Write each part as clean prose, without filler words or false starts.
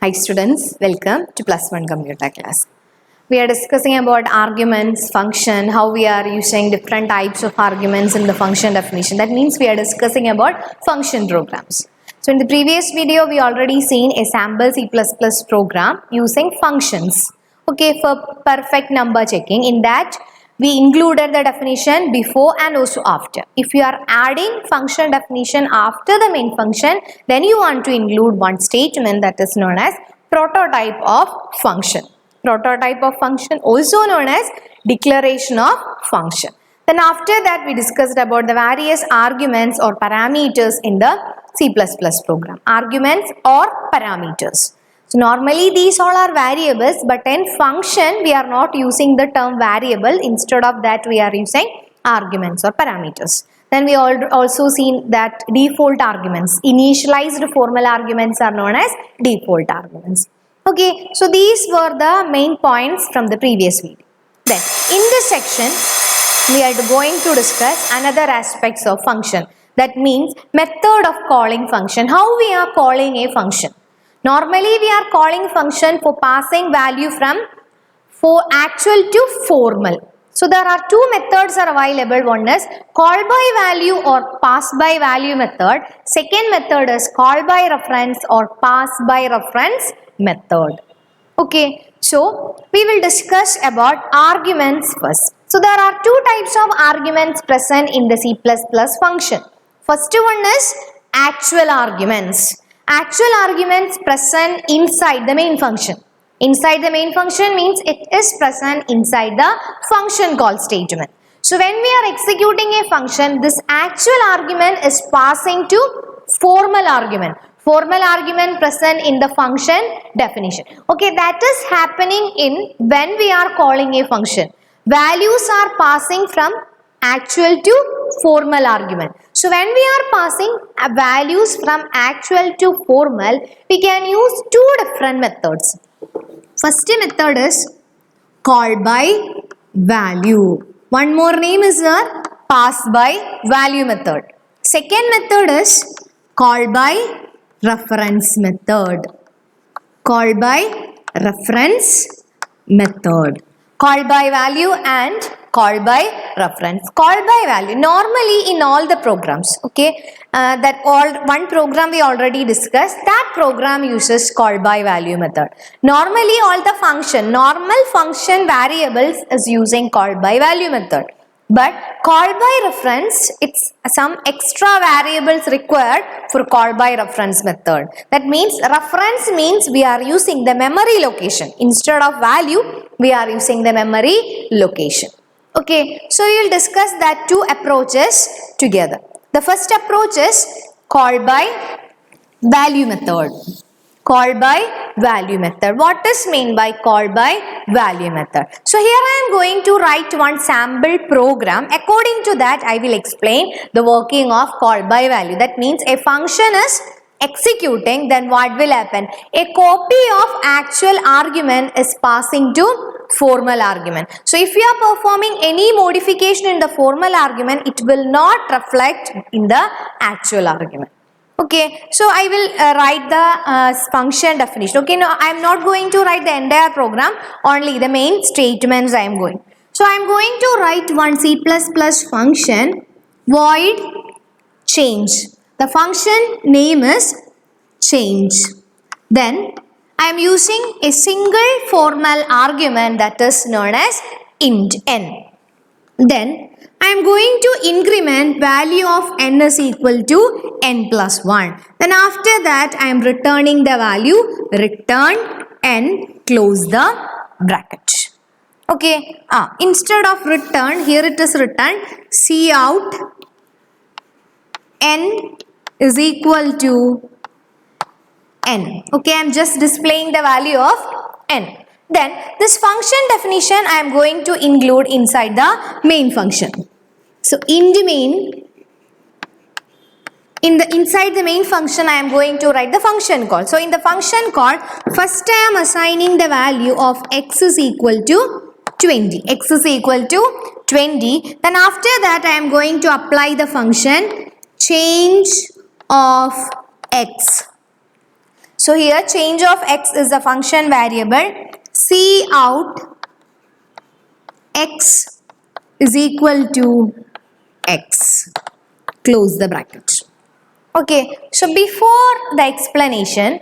Hi students, welcome to plus 1 computer class. We are discussing about arguments, function, how we are using different types of arguments in the function definition. That means we are discussing about function programs. So in the previous video, we already seen a sample C++ program using functions. Okay, for perfect number checking. In that, we included the definition before and also after. If you are adding function definition after the main function, then you want to include one statement that is known as prototype of function. Prototype of function, also known as declaration of function. Then after that, we discussed about the various arguments or parameters in the C++ program. Arguments or parameters. So normally these all are variables, but in function we are not using the term variable. Instead of that, we are using arguments or parameters. Then we also seen that default arguments, initialized formal arguments are known as default arguments. Okay, so these were the main points from the previous video. Then in this section, we are going to discuss another aspects of function. That means method of calling function. How we are calling a function. Normally, we are calling function for passing value from actual to formal. So, there are two methods are available. One is call by value or pass by value method. Second method is call by reference or pass by reference method. Okay, so we will discuss about arguments first. So, there are two types of arguments present in the C++ function. First one is actual arguments. Actual arguments present inside the main function. Inside the main function means it is present inside the function call statement. So when we are executing a function, this actual argument is passing to formal argument. Formal argument present in the function definition. Okay, that is happening in when we are calling a function. Values are passing from actual to formal argument. So when we are passing values from actual to formal, we can use two different methods. First method is call by value. One more name is the pass by value method. Second method is call by reference method. Call by reference method. Call by value and call by reference. Call by value. Normally in all the programs, okay, one program we already discussed, that program uses call by value method. Normally all the normal function variables is using call by value method. But call by reference, it's some extra variables required for call by reference method. That means reference means we are using the memory location. Instead of value, we are using the memory location. Okay, so we will discuss that two approaches together. The first approach is call by value method. Call by value method. What is meant by call by value method? So here I am going to write one sample program. According to that, I will explain the working of call by value. That means a function is executing, then what will happen? A copy of actual argument is passing to formal argument. So if you are performing any modification in the formal argument, it will not reflect in the actual argument. Okay, so I will write the function definition. Okay, no, I am not going to write the entire program, only the main statements I am going. So I am going to write one C++ function void change. The function name is change. Then I am using a single formal argument that is known as int n. Then I am going to increment value of n is equal to n plus 1. Then after that I am returning the value return n, close the bracket. Okay, instead of return, here it is written cout n is equal to n. Okay, I am just displaying the value of n. Then this function definition I am going to include inside the main function. So in the main, inside the main function I am going to write the function call. So in the function call, first I am assigning the value of x is equal to 20. X is equal to 20. Then after that I am going to apply the function change of x. So here change of x is the function variable. C out x is equal to x. Close the bracket. Okay, so before the explanation,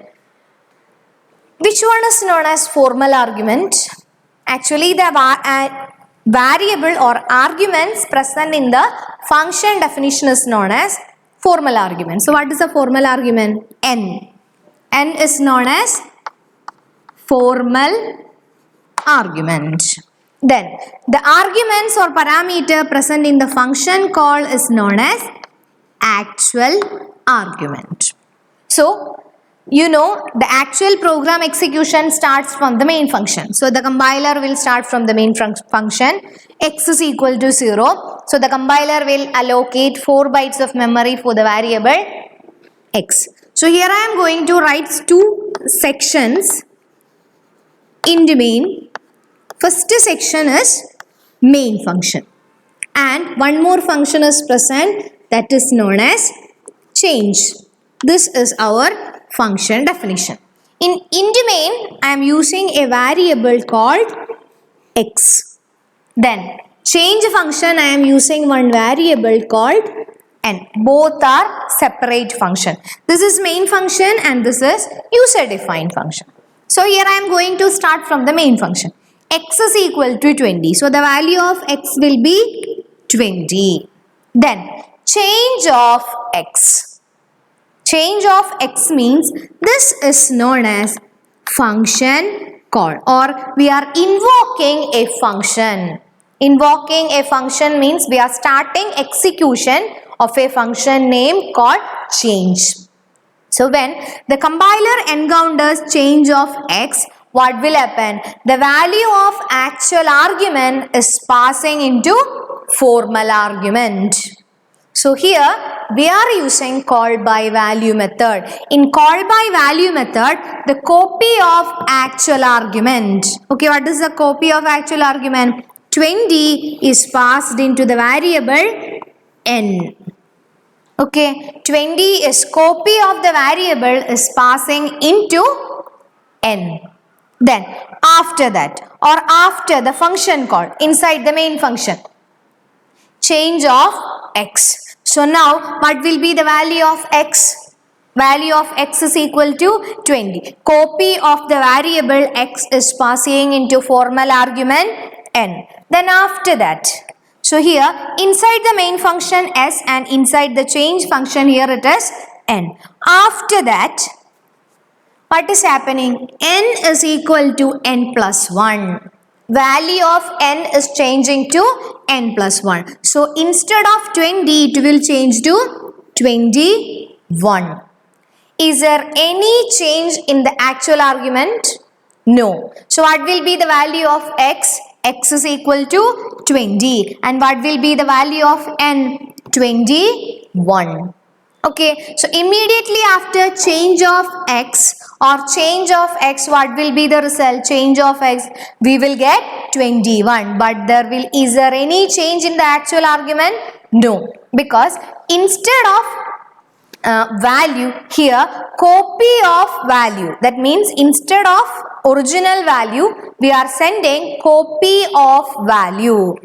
which one is known as formal argument? Actually, the variable or arguments present in the function definition is known as formal argument. So what is a formal argument? N. N is known as formal argument. Then the arguments or parameter present in the function call is known as actual argument. So you know the actual program execution starts from the main function. So the compiler will start from the main function. X is equal to 0. So the compiler will allocate 4 bytes of memory for the variable x. So here I am going to write 2 sections in the main. First section is main function. And one more function is present, that is known as change. This is our function definition. In main, I am using a variable called x. Then change function, I am using one variable called n. Both are separate function. This is main function and this is user defined function. So here I am going to start from the main function. X is equal to 20. So the value of x will be 20. Then change of x. Change of x means this is known as function call, or we are invoking a function. Invoking a function means we are starting execution of a function name called change. So when the compiler encounters change of x, what will happen? The value of actual argument is passing into formal argument. So here we are using call by value method. In call by value method, the copy of actual argument. Okay, what is the copy of actual argument? 20 is passed into the variable n. Okay, 20 is copy of the variable is passing into n. Then after that or after the function call inside the main function, change of x. So now what will be the value of x? Value of x is equal to 20. Copy of the variable x is passing into formal argument n. Then after that, so here inside the main function s and inside the change function here it is n. After that, what is happening? N is equal to n plus 1. Value of n is changing to n plus 1. So instead of 20, it will change to 21. Is there any change in the actual argument? No. So what will be the value of x? X is equal to 20. And what will be the value of n? 21. Okay, so immediately after change of x or change of x, what will be the result? Change of x, we will get 21. But is there any change in the actual argument? No, because instead of value here, copy of value. That means instead of original value, we are sending copy of value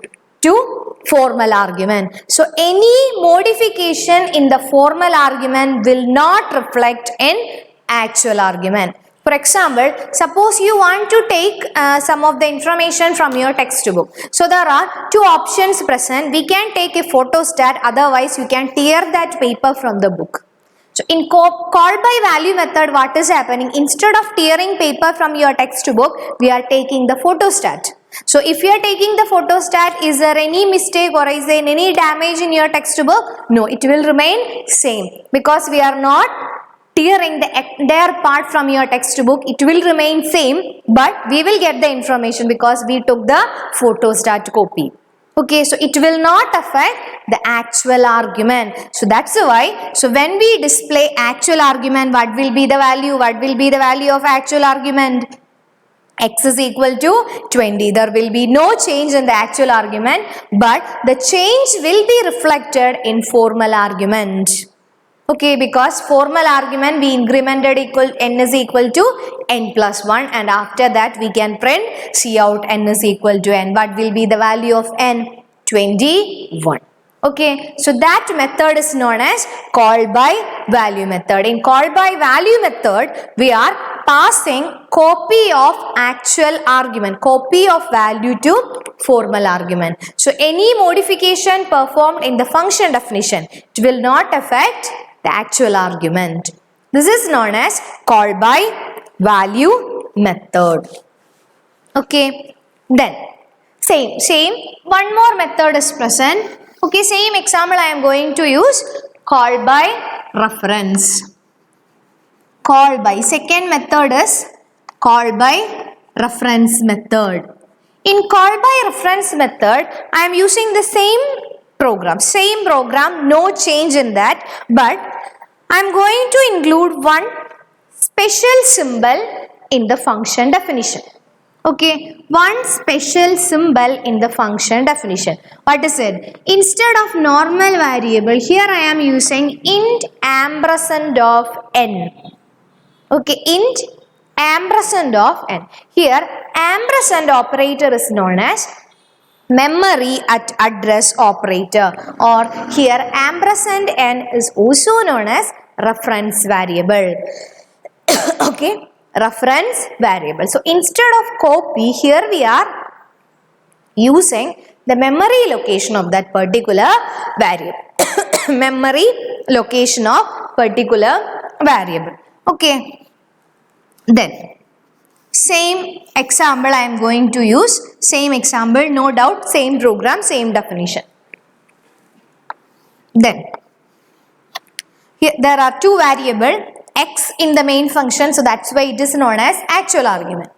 to formal argument. So any modification in the formal argument will not reflect in actual argument. For example, suppose you want to take some of the information from your textbook. So there are 2 options present. We can take a photostat, otherwise you can tear that paper from the book. So in call by value method, what is happening? Instead of tearing paper from your textbook, we are taking the photostat. So if you are taking the photostat, is there any mistake or is there any damage in your textbook? No, it will remain same because we are not tearing the entire part from your textbook. It will remain same, but we will get the information because we took the photostat copy. Okay, so it will not affect the actual argument. So that's why, so when we display actual argument, what will be the value? What will be the value of actual argument? X is equal to 20. There will be no change in the actual argument, but the change will be reflected in formal argument. Okay, because formal argument we incremented equal n is equal to n plus 1, and after that we can print C out n is equal to n. What will be the value of n? 21. Okay, so that method is known as call by value method. In call by value method, we are passing copy of actual argument, copy of value to formal argument. So any modification performed in the function definition, it will not affect the actual argument. This is known as call by value method. Okay, then same one more method is present. Okay, same example I am going to use call by reference. Call by, second method is call by reference method. In call by reference method, I am using the same program, no change in that, but I am going to include one special symbol in the function definition. Okay, one special symbol in the function definition. What is it? Instead of normal variable, here I am using int ampersand of n. Okay, int ampersand of n. Here ampersand operator is known as memory at address operator, or here ampersand n is also known as reference variable. Okay, reference variable. So instead of copy, here we are using the memory location of that particular variable. Memory location of particular variable. Okay, then same example I am going to use, same example, no doubt, same program, same definition. Then here there are two variables, x in the main function, so that's why it is known as actual argument.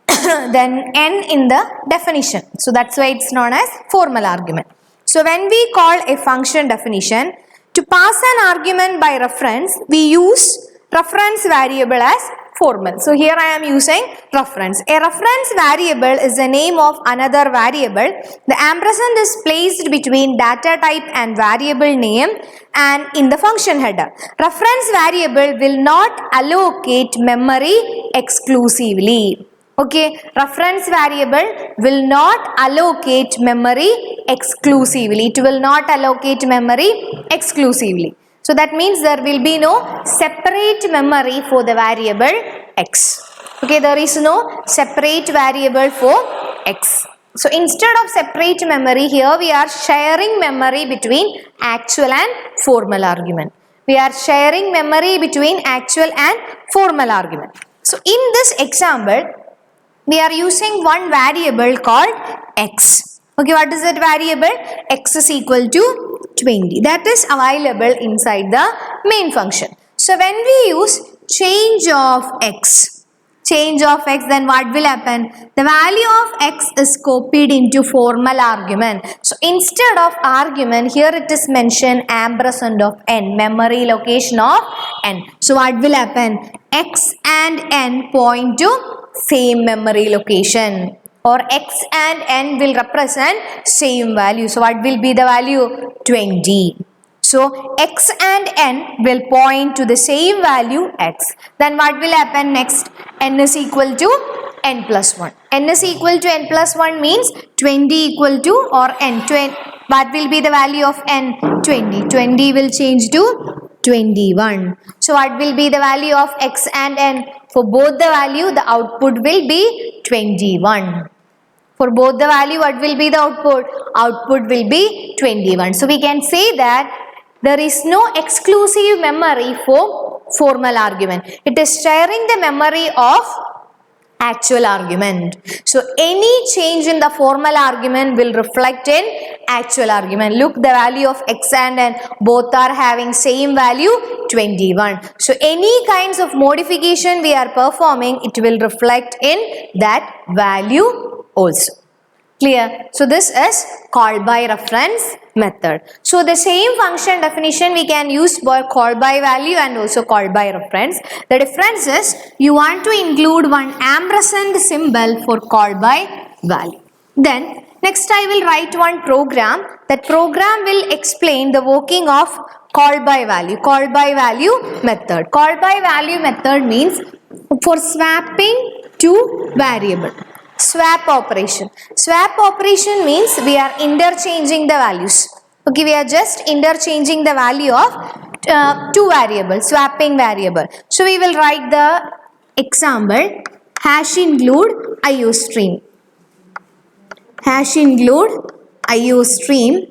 Then n in the definition, so that's why it's known as formal argument. So when we call a function definition, to pass an argument by reference, we use reference variable as formal. So here I am using reference. A reference variable is the name of another variable. The ampersand is placed between data type and variable name and in the function header. Reference variable will not allocate memory exclusively. Okay, reference variable will not allocate memory exclusively. It will not allocate memory exclusively. So that means there will be no separate memory for the variable x. Okay, there is no separate variable for x. So instead of separate memory, here we are sharing memory between actual and formal argument. We are sharing memory between actual and formal argument. So in this example, we are using one variable called x. Okay, what is that variable? X is equal to 20. That is available inside the main function. So when we use change of x, then what will happen? The value of x is copied into formal argument. So instead of argument, here it is mentioned ampersand of n, memory location of n. So what will happen? X and n point to same memory location, or x and n will represent same value. So what will be the value? 20. So x and n will point to the same value x. Then what will happen next? N is equal to n plus 1. N is equal to n plus 1 means 20 equal to, or n. 20. What will be the value of n? 20. 20 will change to 21. So what will be the value of x and n? For both the value, the output will be 21. For both the value, what will be the output? Output will be 21. So we can say that there is no exclusive memory for formal argument. It is sharing the memory of actual argument. So any change in the formal argument will reflect in actual argument. Look, the value of x and n both are having same value 21. So any kinds of modification we are performing, it will reflect in that value also. Clear? So this is call by reference method. So the same function definition we can use for call by value and also call by reference. The difference is you want to include one ampersand symbol for call by value. Then next I will write one program. That program will explain the working of Call by value. Call by value method. Call by value method means for swapping two variable. Swap operation. Swap operation means we are interchanging the values. Okay, we are just interchanging the value of two variables, swapping variable. So we will write the example hash include IOStream. Hash include IOStream.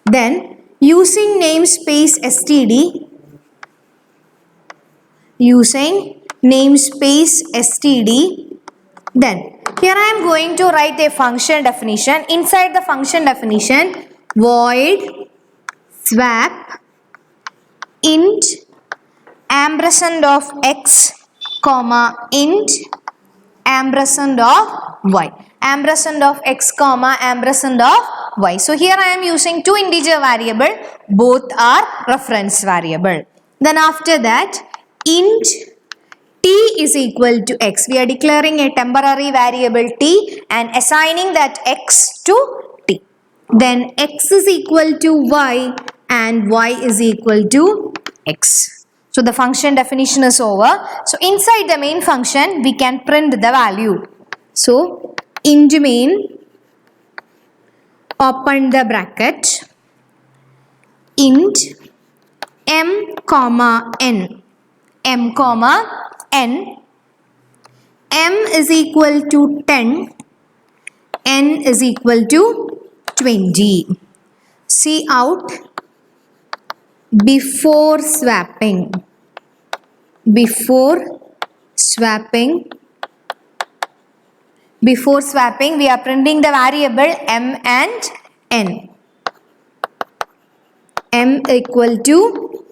Then using namespace std, using namespace std, then here I am going to write a function definition. Inside the function definition, void swap int ampersand of x comma int ampersand of y. Ampersand of x comma ampersand of y. So here I am using two integer variable, both are reference variable. Then after that, int t is equal to x. We are declaring a temporary variable t and assigning that x to t. Then x is equal to y and y is equal to x. So the function definition is over. So inside the main function, we can print the value. So int main, open the bracket, int m comma n, m comma n, m is equal to 10, n is equal to 20. See out before swapping, before swapping we are printing the variable m and n. M equal to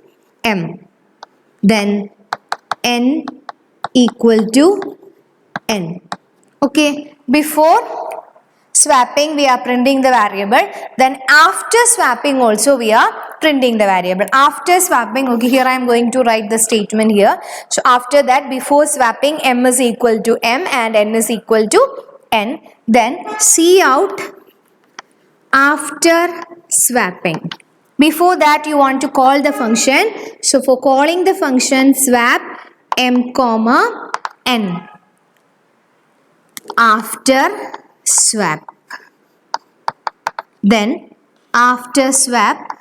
m, then n equal to n. Okay, before swapping we are printing the variable, then after swapping also we are printing the variable. After swapping, okay, here I am going to write the statement here. So after that, before swapping, m is equal to m and n is equal to n. Then see out after swapping. Before that you want to call the function. So for calling the function, swap m comma n. After swap. Then after swap,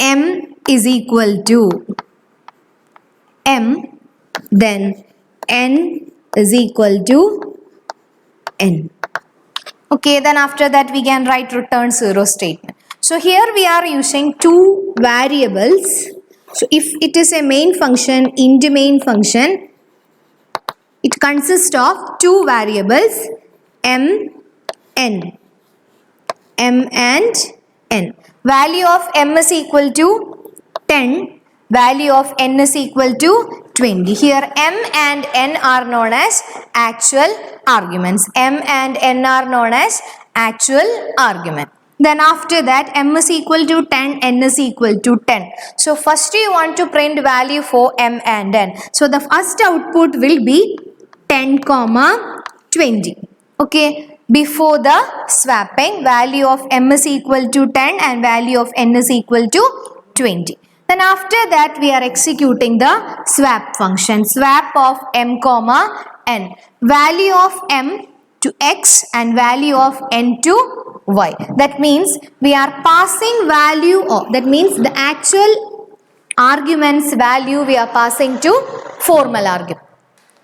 m is equal to m, then n is equal to n. Okay, then after that we can write return 0 statement. So here we are using two variables. So if it is a main function, int main function, it consists of two variables m, n. M and n. Value of m is equal to 10, value of n is equal to 20. Here m and n are known as actual arguments. M and n are known as actual argument. Then after that, m is equal to 10, n is equal to 10. So first you want to print value for m and n. So the first output will be 10 comma 20. Okay. Before the swapping, value of m is equal to 10 and value of n is equal to 20. Then after that we are executing the swap function. Swap of m comma n. Value of m to x and value of n to y. That means we are passing value of, that means the actual arguments value we are passing to formal argument.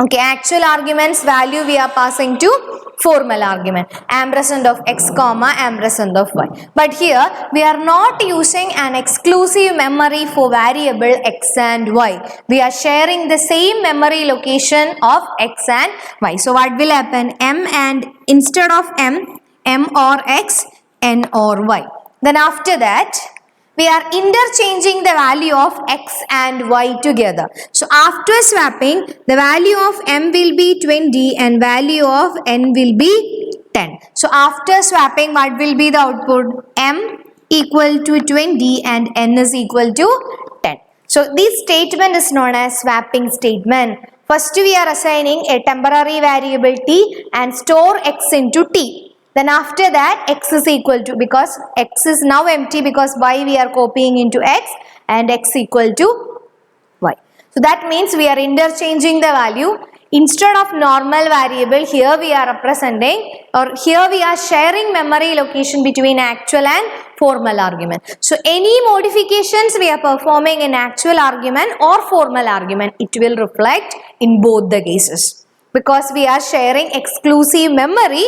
Okay, actual arguments value we are passing to formal argument, ampersand of x comma ampersand of y. But here we are not using an exclusive memory for variable x and y. We are sharing the same memory location of x and y. So what will happen? M and instead of m or x, n or y. Then after that, we are interchanging the value of x and y together. So after swapping, the value of m will be 20 and value of n will be 10. So after swapping, what will be the output? M equal to 20 and n is equal to 10. So this statement is known as swapping statement. First we are assigning a temporary variable t and store x into t. Then after that x is equal to, because x is now empty because y we are copying into x, and x equal to y. So that means we are interchanging the value. Instead of normal variable, here we are representing, or here we are sharing memory location between actual and formal argument. So any modifications we are performing in actual argument or formal argument, it will reflect in both the cases, because we are sharing exclusive memory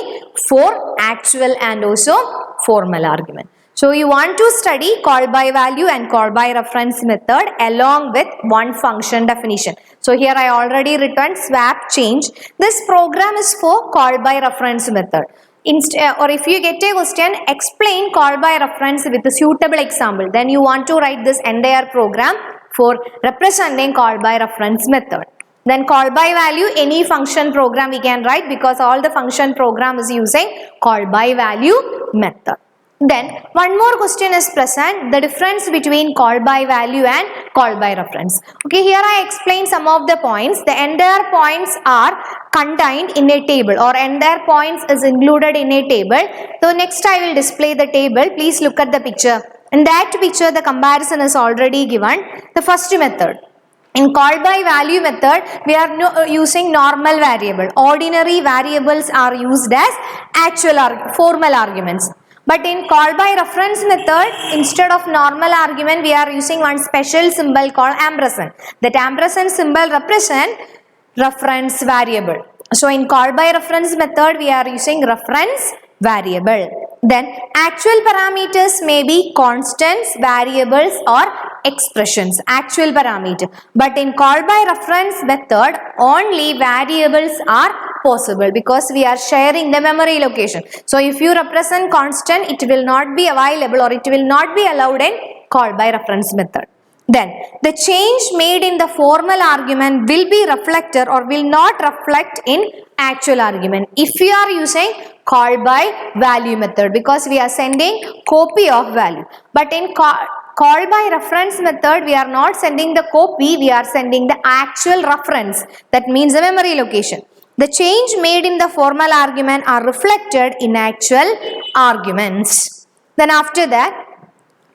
for actual and also formal argument. So you want to study call by value and call by reference method along with one function definition. So here I already written swap change. This program is for call by reference method. Or if you get a question, explain call by reference with a suitable example. Then you want to write this entire program for representing call by reference method. Then call by value, any function program we can write, because all the function program is using call by value method. Then one more question is present, the difference between call by value and call by reference. Okay, here I explain some of the points. The entire points are contained in a table, or entire points is included in a table. So next I will display the table. Please look at the picture. In that picture the comparison is already given. The first method. In call by value method, we are using normal variable. Ordinary variables are used as formal arguments. But in call by reference method, instead of normal argument, we are using one special symbol called ampersand. That ampersand symbol represents reference variable. So in call by reference method, we are using reference variable. Then actual parameters may be constants, variables or expressions, actual parameter. But in call by reference method, only variables are possible, because we are sharing the memory location. So if you represent constant, it will not be available, or it will not be allowed in call by reference method. Then the change made in the formal argument will be reflected or will not reflect in actual argument if you are using call by value method, because we are sending copy of value. But in call by reference method, we are not sending the copy, we are sending the actual reference. That means the memory location. The change made in the formal argument are reflected in actual arguments. Then after that,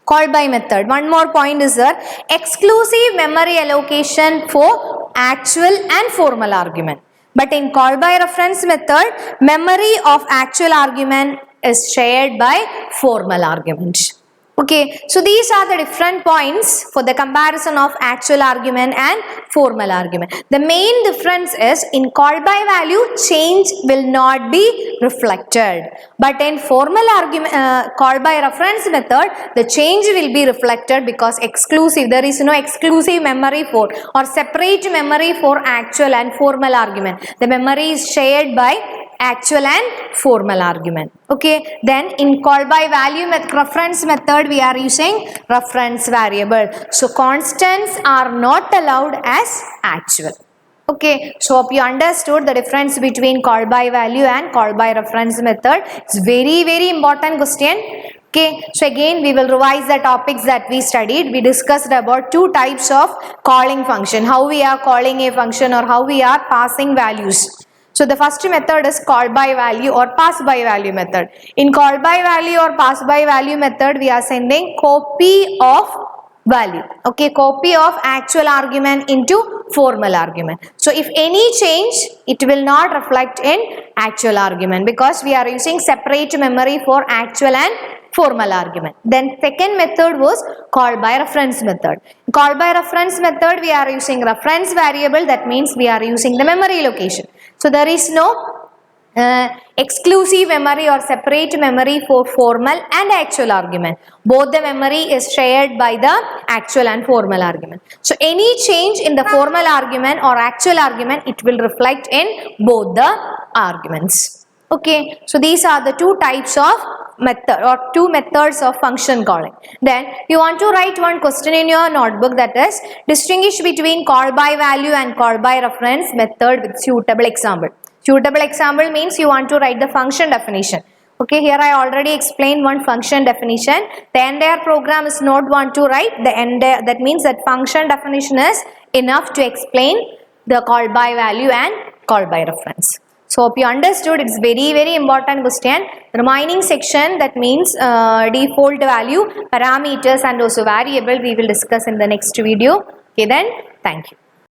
call by method. One more point is there, exclusive memory allocation for actual and formal argument. But in call by reference method, memory of actual argument is shared by formal argument. Okay, so these are the different points for the comparison of actual argument and formal argument. The main difference is in call by value, change will not be reflected. But in formal argument, call by reference method, the change will be reflected, because exclusive, there is no exclusive memory for or separate memory for actual and formal argument. The memory is shared by actual and formal argument. Okay, then in call by value reference method, we are using reference variable. So constants are not allowed as actual. Okay, so hope you understood the difference between call by value and call by reference method. It's very important question. Okay, so again we will revise the topics that we studied. We discussed about two types of calling function, how we are calling a function or how we are passing values. So the first method is call by value or pass by value method. In call by value or pass by value method, we are sending copy of value. Okay, copy of actual argument into formal argument. So if any change, it will not reflect in actual argument, because we are using separate memory for actual and formal argument. Then second method was call by reference method. Call by reference method, we are using reference variable. That means we are using the memory location. So there is no exclusive memory or separate memory for formal and actual argument. Both the memory is shared by the actual and formal argument. So any change in the formal argument or actual argument, it will reflect in both the arguments. Okay, so these are the two types of method or two methods of function calling. Then you want to write one question in your notebook, that is distinguish between call by value and call by reference method with suitable example. Suitable example means you want to write the function definition. Okay, here I already explained one function definition. The entire program is not want to write the entire, that means that function definition is enough to explain the call by value and call by reference. So hope you understood. It's very important question. The remaining section, that means default value, parameters and also variable, we will discuss in the next video. Okay then, thank you.